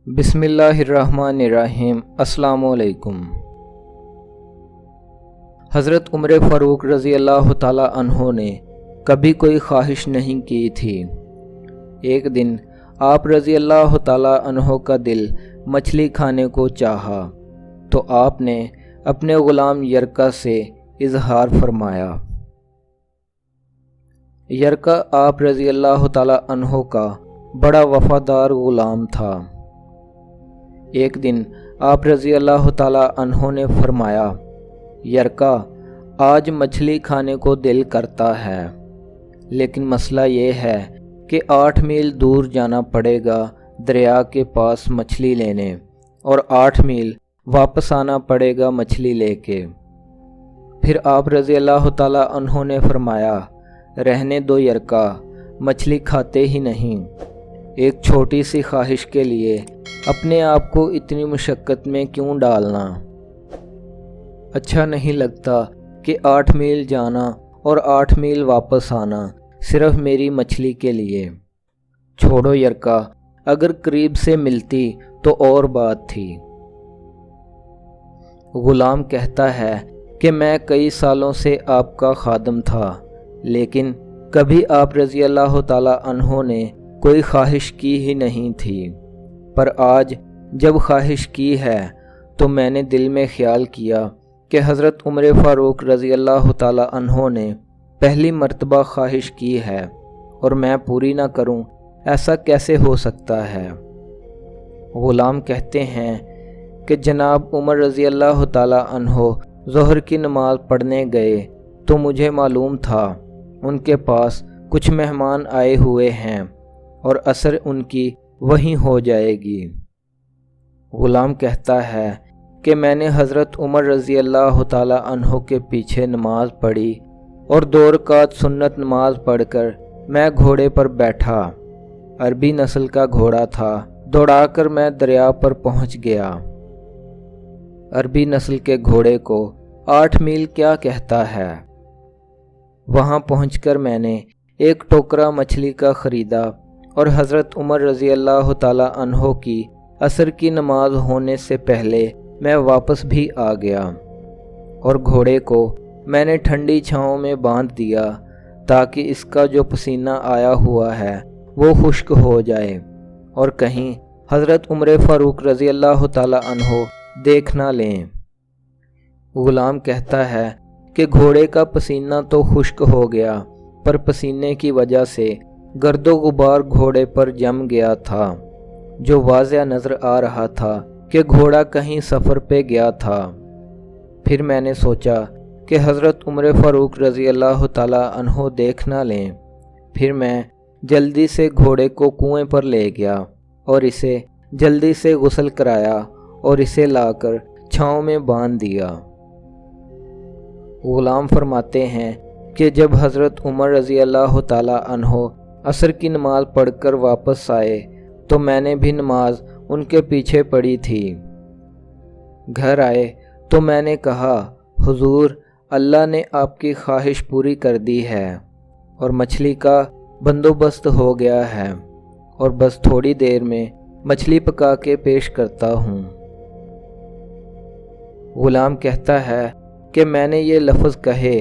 بسم اللہ الرحمن الرحیم۔ السلام علیکم۔ حضرت عمر فاروق رضی اللہ تعالی عنہ نے کبھی کوئی خواہش نہیں کی تھی۔ ایک دن آپ رضی اللہ تعالی عنہ کا دل مچھلی کھانے کو چاہا تو آپ نے اپنے غلام یرکا سے اظہار فرمایا۔ یرکا آپ رضی اللہ تعالی عنہ کا بڑا وفادار غلام تھا۔ ایک دن آپ رضی اللہ تعالی عنہ نے فرمایا، یرکا آج مچھلی کھانے کو دل کرتا ہے، لیکن مسئلہ یہ ہے کہ 8 میل دور جانا پڑے گا دریا کے پاس مچھلی لینے، اور 8 میل واپس آنا پڑے گا مچھلی لے کے۔ پھر آپ رضی اللہ تعالی عنہ نے فرمایا، رہنے دو یرکا، مچھلی کھاتے ہی نہیں، ایک چھوٹی سی خواہش کے لیے اپنے آپ کو اتنی مشقت میں کیوں ڈالنا؟ اچھا نہیں لگتا کہ 8 میل جانا اور 8 میل واپس آنا صرف میری مچھلی کے لیے۔ چھوڑو یرکا، اگر قریب سے ملتی تو اور بات تھی۔ غلام کہتا ہے کہ میں کئی سالوں سے آپ کا خادم تھا، لیکن کبھی آپ رضی اللہ تعالی عنہ نے کوئی خواہش کی ہی نہیں تھی، پر آج جب خواہش کی ہے تو میں نے دل میں خیال کیا کہ حضرت عمر فاروق رضی اللہ تعالی عنہ نے پہلی مرتبہ خواہش کی ہے اور میں پوری نہ کروں، ایسا کیسے ہو سکتا ہے؟ غلام کہتے ہیں کہ جناب عمر رضی اللہ تعالی عنہ ظہر کی نماز پڑھنے گئے تو مجھے معلوم تھا ان کے پاس کچھ مہمان آئے ہوئے ہیں اور عصر ان کی وہیں ہو جائے گی۔ غلام کہتا ہے کہ میں نے حضرت عمر رضی اللہ تعالی عنہ کے پیچھے نماز پڑھی اور 2 رکعت سنت نماز پڑھ کر میں گھوڑے پر بیٹھا۔ عربی نسل کا گھوڑا تھا، دوڑا کر میں دریا پر پہنچ گیا۔ عربی نسل کے گھوڑے کو 8 میل کیا کہتا ہے؟ وہاں پہنچ کر میں نے ایک ٹوکرا مچھلی کا خریدا اور حضرت عمر رضی اللہ تعالی عنہ کی عصر کی نماز ہونے سے پہلے میں واپس بھی آ گیا، اور گھوڑے کو میں نے ٹھنڈی چھاؤں میں باندھ دیا تاکہ اس کا جو پسینہ آیا ہوا ہے وہ خشک ہو جائے اور کہیں حضرت عمر فاروق رضی اللہ تعالی عنہ دیکھ نہ لیں۔ غلام کہتا ہے کہ گھوڑے کا پسینہ تو خشک ہو گیا، پر پسینے کی وجہ سے گرد و غبار گھوڑے پر جم گیا تھا، جو واضح نظر آ رہا تھا کہ گھوڑا کہیں سفر پہ گیا تھا۔ پھر میں نے سوچا کہ حضرت عمر فاروق رضی اللہ تعالی عنہ دیکھ نہ لیں، پھر میں جلدی سے گھوڑے کو کنویں پر لے گیا اور اسے جلدی سے غسل کرایا اور اسے لا کر چھاؤں میں باندھ دیا۔ غلام فرماتے ہیں کہ جب حضرت عمر رضی اللہ تعالی عنہ عصر کی نماز پڑھ کر واپس آئے تو میں نے بھی نماز ان کے پیچھے پڑھی تھی۔ گھر آئے تو میں نے کہا، حضور اللہ نے آپ کی خواہش پوری کر دی ہے اور مچھلی کا بندوبست ہو گیا ہے، اور بس تھوڑی دیر میں مچھلی پکا کے پیش کرتا ہوں۔ غلام کہتا ہے کہ میں نے یہ لفظ کہے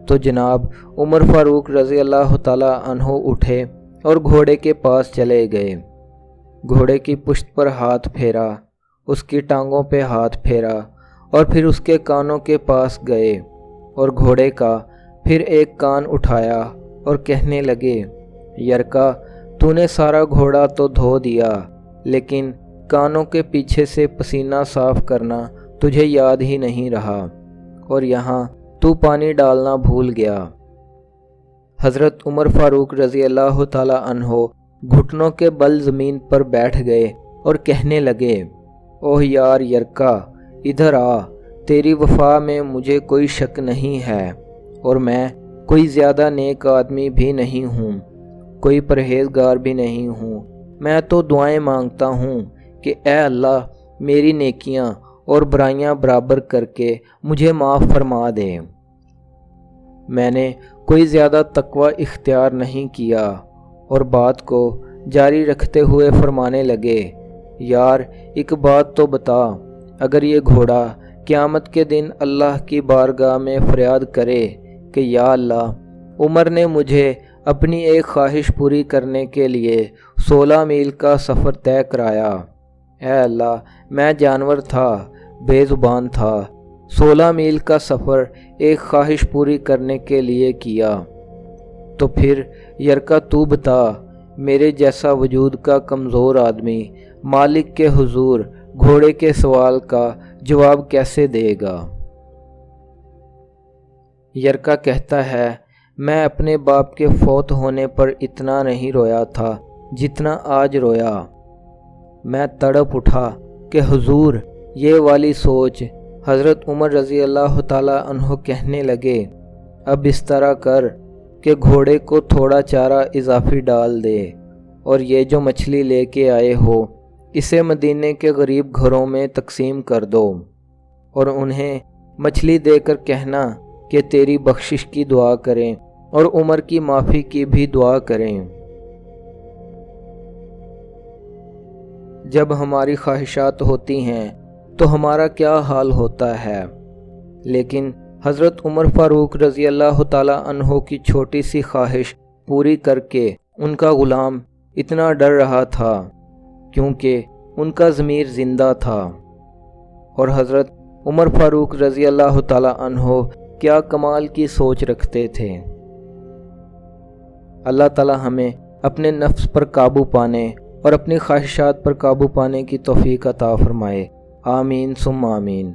تو جناب عمر فاروق رضی اللہ تعالی عنہ اٹھے اور گھوڑے کے پاس چلے گئے۔ گھوڑے کی پشت پر ہاتھ پھیرا، اس کی ٹانگوں پہ ہاتھ پھیرا اور پھر اس کے کانوں کے پاس گئے اور گھوڑے کا پھر ایک کان اٹھایا اور کہنے لگے، یرکا تو نے سارا گھوڑا تو دھو دیا، لیکن کانوں کے پیچھے سے پسینہ صاف کرنا تجھے یاد ہی نہیں رہا، اور یہاں تو پانی ڈالنا بھول گیا۔ حضرت عمر فاروق رضی اللہ تعالی عنہ گھٹنوں کے بل زمین پر بیٹھ گئے اور کہنے لگے، اوہ یار یرکا، ادھر آ، تیری وفا میں مجھے کوئی شک نہیں ہے، اور میں کوئی زیادہ نیک آدمی بھی نہیں ہوں، کوئی پرہیزگار بھی نہیں ہوں، میں تو دعائیں مانگتا ہوں کہ اے اللہ میری نیکیاں اور برائیاں برابر کر کے مجھے معاف فرما دے۔ میں نے کوئی زیادہ تقوی اختیار نہیں کیا، اور بات کو جاری رکھتے ہوئے فرمانے لگے، یار ایک بات تو بتا، اگر یہ گھوڑا قیامت کے دن اللہ کی بارگاہ میں فریاد کرے کہ یا اللہ، عمر نے مجھے اپنی ایک خواہش پوری کرنے کے لیے 16 میل کا سفر طے کرایا، اے اللہ میں جانور تھا، بے زبان تھا، 16 میل کا سفر ایک خواہش پوری کرنے کے لیے کیا، تو پھر یرکا تو بتا، میرے جیسا وجود کا کمزور آدمی مالک کے حضور گھوڑے کے سوال کا جواب کیسے دے گا؟ یرکا کہتا ہے، میں اپنے باپ کے فوت ہونے پر اتنا نہیں رویا تھا جتنا آج رویا۔ میں تڑپ اٹھا کہ حضور یہ والی سوچ۔ حضرت عمر رضی اللہ تعالی عنہ کہنے لگے، اب اس طرح کر کہ گھوڑے کو تھوڑا چارہ اضافی ڈال دے، اور یہ جو مچھلی لے کے آئے ہو اسے مدینے کے غریب گھروں میں تقسیم کر دو، اور انہیں مچھلی دے کر کہنا کہ تیری بخشش کی دعا کریں اور عمر کی معافی کی بھی دعا کریں۔ جب ہماری خواہشات ہوتی ہیں تو ہمارا کیا حال ہوتا ہے، لیکن حضرت عمر فاروق رضی اللہ تعالی عنہ کی چھوٹی سی خواہش پوری کر کے ان کا غلام اتنا ڈر رہا تھا کیونکہ ان کا ضمیر زندہ تھا۔ اور حضرت عمر فاروق رضی اللہ تعالی عنہ کیا کمال کی سوچ رکھتے تھے۔ اللہ تعالی ہمیں اپنے نفس پر قابو پانے اور اپنی خواہشات پر قابو پانے کی توفیق عطا فرمائے، آمین ثم آمین۔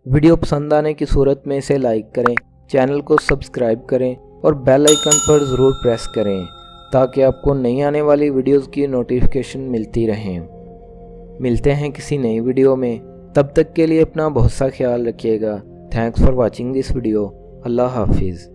ویڈیو پسند آنے کی صورت میں اسے لائک کریں، چینل کو سبسکرائب کریں اور بیل آئیکن پر ضرور پریس کریں تاکہ آپ کو نئی آنے والی ویڈیوز کی نوٹیفیکیشن ملتی رہیں۔ ملتے ہیں کسی نئی ویڈیو میں، تب تک کے لیے اپنا بہت سا خیال رکھیے گا۔ Thanks for watching this video. اللہ حافظ۔